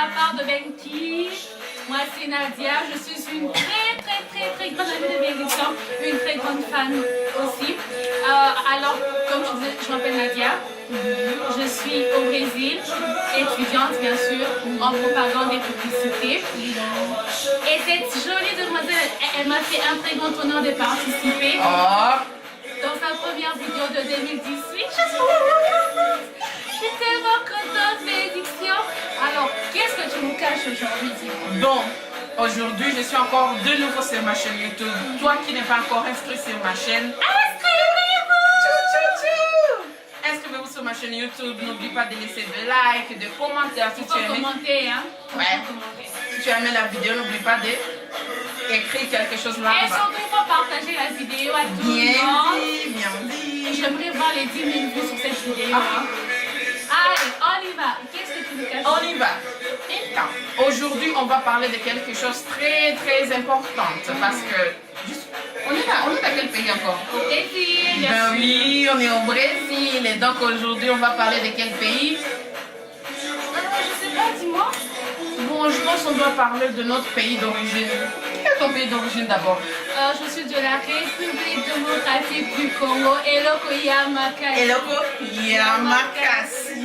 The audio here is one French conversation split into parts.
la part de Benki. Moi, c'est Nadia. Je suis une très grande amie de Bénédiction, une très grande fan aussi. Alors, comme je disais, je m'appelle Nadia. Je suis au Brésil, étudiante bien sûr, en propagande et publicité. Et cette jolie demoiselle, elle m'a fait un très grand honneur de participer dans sa première vidéo de 2018. Je suis tellement contente, Bénédiction. Alors, qu'est-ce que tu nous caches aujourd'hui? Bon, aujourd'hui, je suis encore de nouveau sur ma chaîne YouTube. Toi qui n'es pas encore inscrit sur ma chaîne, inscrivez-vous sur ma chaîne YouTube. N'oublie pas de laisser des likes, de commentaires si tu aimes. Commenter, hein? Ouais. Si tu as aimé la vidéo, n'oublie pas d'écrire quelque chose là. Et surtout, il faut partager la vidéo à tout le monde. Bien dit. J'aimerais voir les 10 000 vues sur cette vidéo. Allez, on y va. Qu'est-ce que tu nous caches? On y va. Aujourd'hui, on va parler de quelque chose très important. Parce que, on est à quel pays encore? Au Brésil. Ben oui, on est au Brésil. Et donc aujourd'hui, on va parler de quel pays? Je sais pas, dis-moi. Bon, je pense qu'on doit parler de notre pays d'origine. Quel est ton pays d'origine d'abord? Je suis de la République démocratique du Congo, Eloko Yamakasi. Eloko Yamakasi.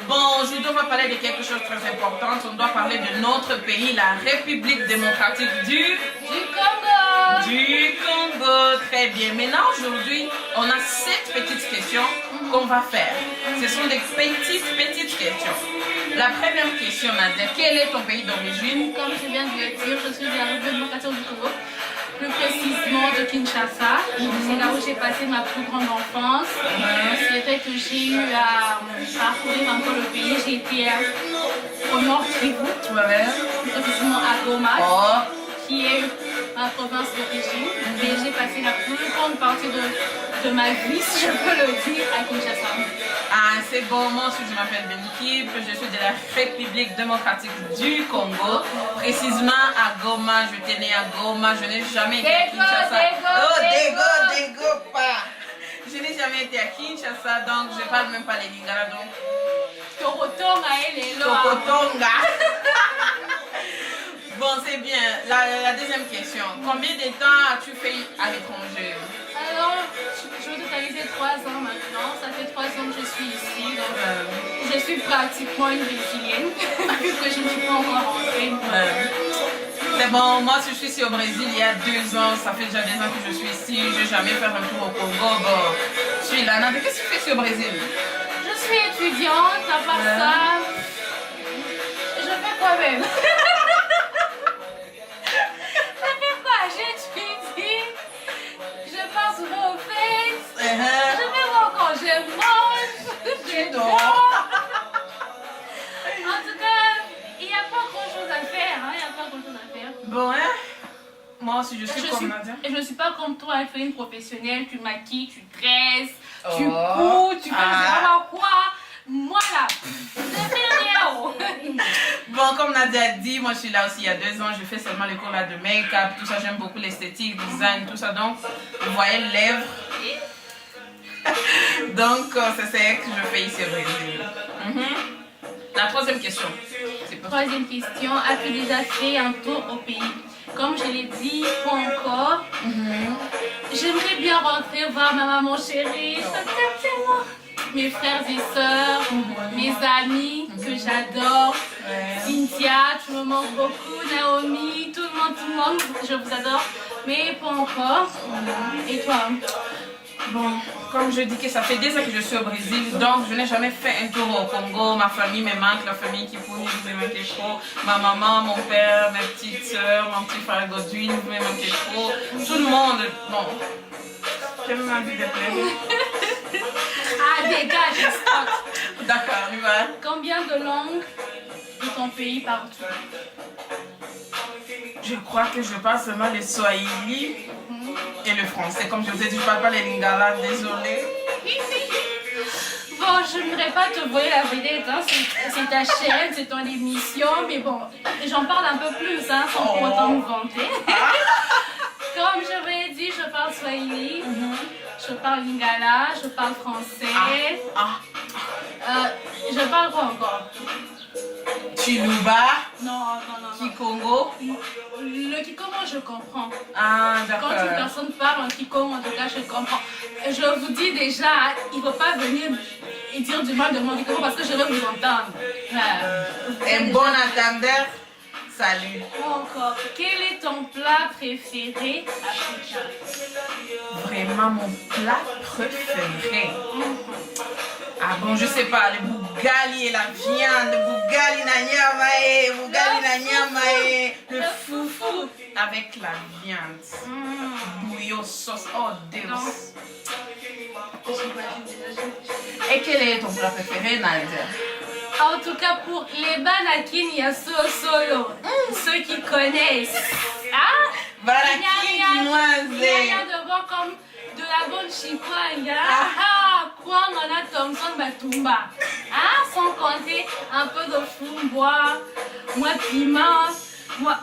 Bon, aujourd'hui, on va parler de quelque chose de très important. On doit parler de notre pays, la République démocratique du Congo. Du Congo. Très bien. Maintenant, aujourd'hui, on a 7 petites questions qu'on va faire. Ce sont des petites questions. La première question, Nadia, quel est ton pays d'origine? Comme je viens de le dire, je suis de la République démocratique du Congo. Plus précisément de Kinshasa. C'est là où j'ai passé ma plus grande enfance. C'est vrai que j'ai eu à parcourir encore le pays. J'ai été au nord Kivu, précisément à Goma, qui est ma province d'origine. Et j'ai passé la plus grande partie de ma vie, si je peux le dire, à Kinshasa. Ah, c'est bon, moi aussi je m'appelle Benki, je suis de la République démocratique du Congo, précisément à Goma. Je suis née à Goma, je n'ai jamais été à Kinshasa. Dégo, pas. Je n'ai jamais été à Kinshasa, donc je ne parle même pas les lingala. Donc, Tokotonga, Tokotonga. Bon, c'est bien. La deuxième question. Combien de temps as-tu fait à l'étranger? Alors, je vais totaliser 3 ans maintenant. Ça fait 3 ans que je suis ici. Donc, je suis pratiquement une brésilienne, vu que je ne suis pas encore rentrée. C'est bon, moi je suis ici au Brésil il y a 2 ans. Ça fait déjà 2 ans que je suis ici. Je n'ai jamais fait un tour au Congo. Bon, je suis là. Nadia, qu'est-ce que tu fais ici au Brésil? Je suis étudiante, à part ça, je fais quoi même? Souvent au fait, je vais voir quand je mange, je dors. En tout cas, il n'y a pas grand chose à faire, Bon, hein? Moi aussi je suis comme Nadia. Et je ne suis pas comme toi, une professionnelle, tu maquilles, tu tresses, tu couds, tu fais quoi. Moi là, je fais rien. Bon, comme Nadia a dit, moi je suis là aussi il y a 2 ans, je fais seulement les cours là de make-up, tout ça, j'aime beaucoup l'esthétique, design, tout ça, donc vous voyez lèvres. Donc c'est ce que je fais ici au Brésil. La troisième question. Troisième question, as-tu déjà fait un tour au pays? Comme je l'ai dit, pas encore. J'aimerais bien rentrer voir ma maman chérie, ça t'aime tellement. Mes frères et sœurs, mes amis que j'adore, Cynthia, tu me manques beaucoup, Naomi, tout le monde, je vous adore, mais pas encore. Et toi? Bon, comme je dis que ça fait 2 ans que je suis au Brésil, donc je n'ai jamais fait un tour au Congo. Ma famille me manque, la famille qui pousse, me manque trop. Ma maman, mon père, mes petites soeurs, mon petit frère Godwin, me manque trop. Tout le monde, bon, j'ai même envie de pleurer. Ah, dégage, stop. D'accord, on va. Combien de langues de ton pays parles-tu? Je crois que je parle seulement le Swahili et le français. Comme je vous ai dit, je ne parle pas les lingala, désolé. Bon, je ne voudrais pas te voler la vedette, hein. C'est ta chaîne, c'est ton émission, mais bon, j'en parle un peu plus, hein, sans pour autant me vanter. Comme je vous l'ai dit, je parle Swahili, je parle lingala, je parle français. Je parle quoi encore? Chiluba, Non, non, non. Kikongo. Le Kikongo, je comprends. Ah, Quand d'accord. une personne parle en Kikongo, en tout cas, je comprends. Je vous dis déjà, il ne faut pas venir et dire du mal de mon Kikongo parce que je vais vous entendre. Un bon entendeur, salut. Encore, quel est ton plat préféré africain? Vraiment mon plat préféré. Ah bon, je sais pas, le bougali et la viande, le bougali na nyamae, bougali na nyamae, le foufou avec la viande. Bouillon, sauce, oh délice. Et quel est ton plat préféré, Nadia? En tout cas, pour les Banakin, il y a Solo. Ceux qui connaissent. Ah, Banakin chinoise. Il y a d'abord comme de la bonne chikwanya. Ah, Kwangana Thompson Batumba. Ah, sans compter un peu de fumbois, moi piment. Moi,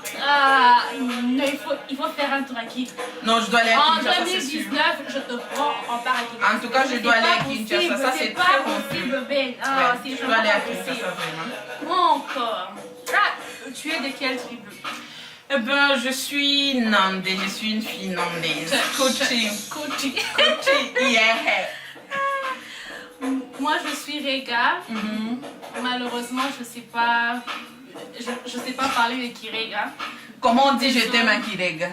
non, il faut faire un tour à Kinshasa. Non, je dois aller à En Kinshasa, c'est sûr. 2019, je te prends en part à Kinshasa. En tout cas, je dois aller à Kinshasa, ça c'est pas très possible, bon. Ben. Ah, Ouais, c'est je dois aller à vraiment Kinshasa, possible. vraiment. Moi encore. Ah, tu es de quelle tribu? Eh ben, je suis nandée, je suis une fille nandaise. Kochi. Kochi. Kochi, yeah. Moi, je suis Rega. Malheureusement, je sais pas. Je sais pas parler de Kirega. Comment on dit je t'aime à Kirega?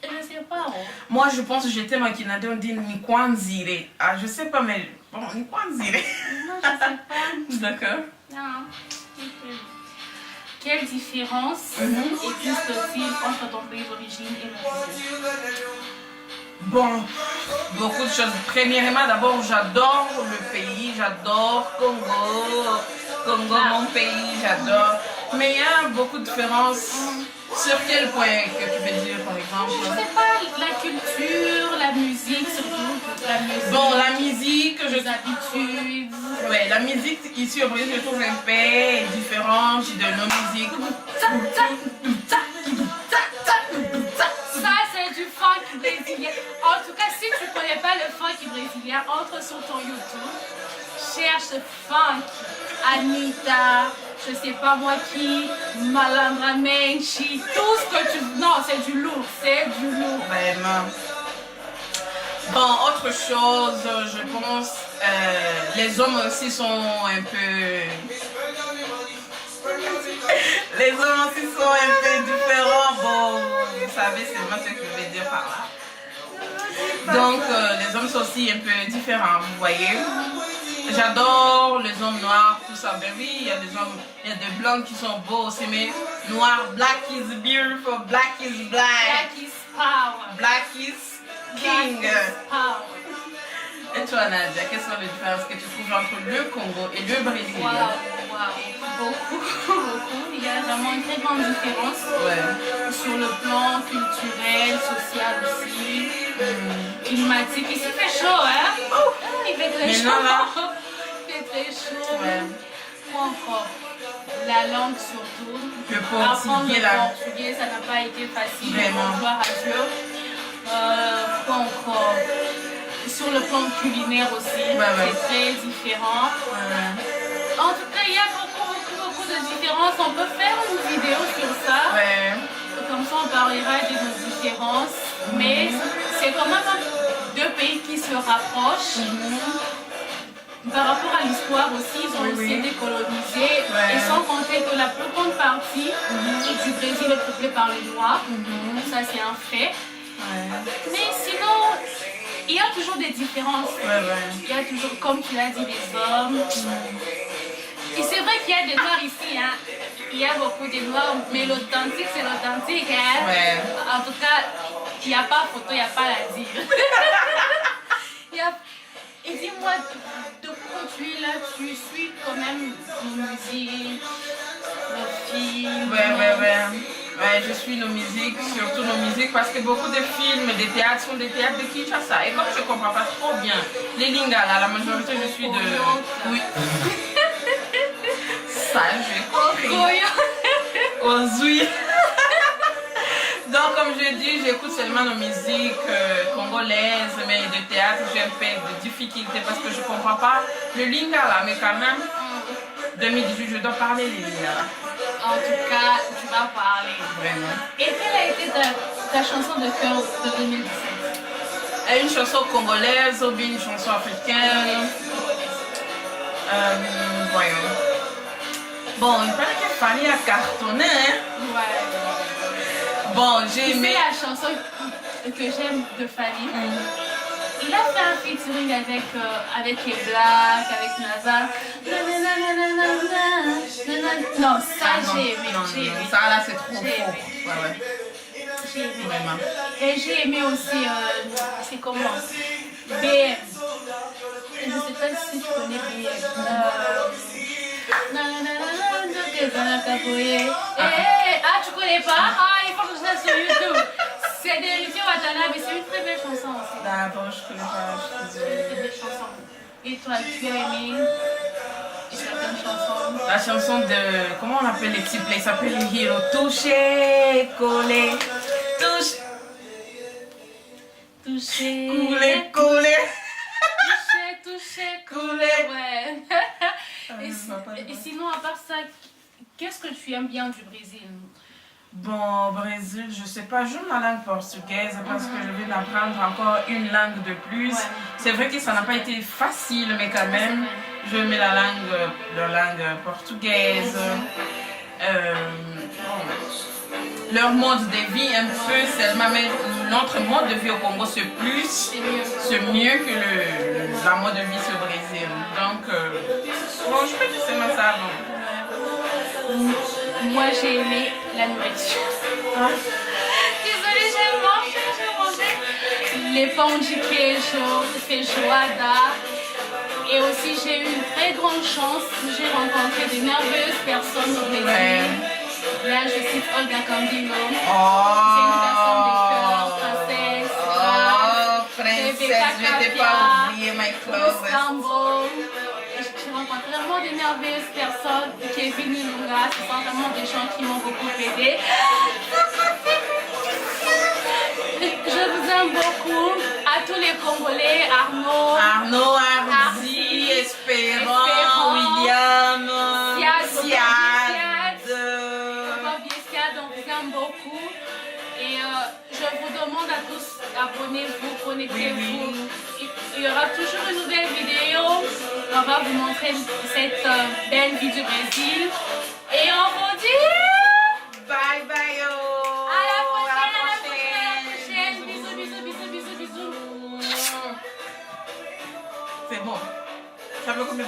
Je sais pas. Oh. Moi, je pense que je t'aime à Kinade, on dit Nikwanzire. Ah, je sais pas, mais bon, Nikwanzire. Moi, je sais pas. D'accord. Non. Quelle différence existe-t-il entre ton pays d'origine et le Brésil? Bon, beaucoup de choses. Premièrement, d'abord, j'adore le pays, j'adore Congo. Congo, mon pays, j'adore. Mais il y a beaucoup de différences. Sur quel point que tu veux dire, par exemple? Je sais pas, la culture, la musique surtout. La musique, Bon, la musique, les habitudes. Ouais, la musique ici au Brésil, je trouve un peu différente de nos musiques. Ça, c'est du funk brésilien. En tout cas, si tu ne connais pas le funk brésilien, entre sur ton YouTube, cherche funk, Anitta, je sais pas moi qui, Malandra Menchi, tout ce que tu... Non, c'est du lourd, c'est du lourd. Vraiment. Bon, autre chose, je pense, les hommes aussi sont un peu... Les hommes aussi sont un peu différents. Bon, vous savez, c'est moi ce que je vais dire par là. Donc, les hommes sont aussi un peu différents, vous voyez. J'adore les hommes noirs, tout ça. Ben oui, il y a des hommes, il y a des blancs qui sont beaux aussi, mais noir, black is beautiful, black is black. Black is power. Black is king. Black is power. Et toi, Nadia, quelles sont les différences que tu trouves entre le Congo et le Brésil? Waouh, beaucoup. Il y a vraiment une très grande différence. Ouais. Sur le plan culturel, social aussi, climatique. Ici, il fait chaud, hein? Il fait très chaud. Là. Il fait très chaud. Ouais. Quoi encore? La langue surtout. Le Apprendre portugais, le là. portugais, ça n'a pas été facile. Vraiment. Gloire à Dieu. Quoi encore? Sur le plan culinaire aussi, c'est très différent. En tout cas, il y a beaucoup de différences. On peut faire une vidéo sur ça. Ouais. Comme ça, on parlera de nos différences. Mais c'est quand même deux pays qui se rapprochent. Par rapport à l'histoire aussi, ils ont aussi été colonisés. Et sans compter que la plus grande partie du Brésil est peuplée par les Noirs. Ça, c'est un fait. Mais sinon, il y a toujours des différences. Il y a toujours, comme tu l'as dit, des hommes. Et c'est vrai qu'il y a des noirs ici, hein. Il y a beaucoup de noirs, mais l'authentique, c'est l'authentique, hein. En tout cas, il n'y a pas photo, il n'y a pas la dire. Et dis-moi, de quoi tu es là, tu suis quand même nos musiques, nos films. Ouais, je suis nos musiques, surtout nos musiques, parce que beaucoup de films, des théâtres sont des théâtres de Kinshasa. Et comme je ne comprends pas trop bien les lingala, la majorité, je suis de... Oui. Ça, j'ai compris. Ozui. Donc, comme je dis, j'écoute seulement nos musiques congolaises, mais de théâtre, j'ai un peu de difficulté parce que je ne comprends pas le lingala. Mais quand même, 2018, je dois parler les lingala. En tout cas, tu vas parler. Vraiment. Et quelle a été ta chanson de cœur de 2017? Une chanson congolaise ou bien une chanson africaine. Voyons. Bon, il paraît que Fanny a cartonné, hein? Ouais. Bon, j'ai Tu aimé. sais la chanson que j'aime de Fanny? Il a fait un featuring avec les Blacks, avec NASA. Non, ça j'ai aimé. J'ai aimé. Ça là c'est trop fort. J'ai aimé. Ouais. J'ai aimé. Vraiment. Et j'ai aimé aussi, c'est comment? BM. Je ne sais pas si tu connais BM. Ah, tu connais pas? Ah, il faut que je ça sur YouTube. C'est de Lucio Watanabe, c'est une très belle chanson aussi. D'abord, je connais pas. Je suis C'est une désolée. très belle chanson. Et toi, tu as aimé certaines chansons? La chanson de. Comment on appelle les petits play? Ça s'appelle les Hero. Touché, collé. Touché. Touché. Coulé, collé. Touché, Coulé. ouais. papa, Et sinon, à part ça, qu'est-ce que tu aimes bien du Brésil? Bon, au Brésil, je sais pas, j'aime la langue portugaise parce que je viens d'apprendre encore une langue de plus. Ouais. C'est vrai que ça n'a pas été facile, mais quand même, je mets la langue portugaise. Leur mode de vie, un peu, c'est notre mode de vie au Congo, c'est mieux que la mode de vie au Brésil. Donc, bon, je peux dire seulement ça. Bon. Moi, j'ai aimé la nourriture. Ah. Désolée, j'ai mangé les pão de queijo, feijoada. Et aussi, j'ai eu une très grande chance. J'ai rencontré de merveilleuses personnes au Brésil. Ouais. Là, je cite Olga Candino. Oh. C'est une personne de cœur, princesse. Oh, princesse, je t'ai pas oublié, my clothes. Istanbul. J'ai rencontré vraiment des merveilleuses personnes. Kevin Lunga, ce sont vraiment des gens qui m'ont beaucoup aidé. Je vous aime beaucoup. À tous les Congolais, Arnaud, Ardi, Espérant, William, Siad. On vous aime beaucoup. Et je vous demande à tous, abonnez-vous, connectez-vous. Oui. Il y aura toujours une nouvelle vidéo. On va vous montrer cette belle vie du Brésil. Et on vous dit Bye bye. à la prochaine. Bisous. C'est bon. Ça veut combien de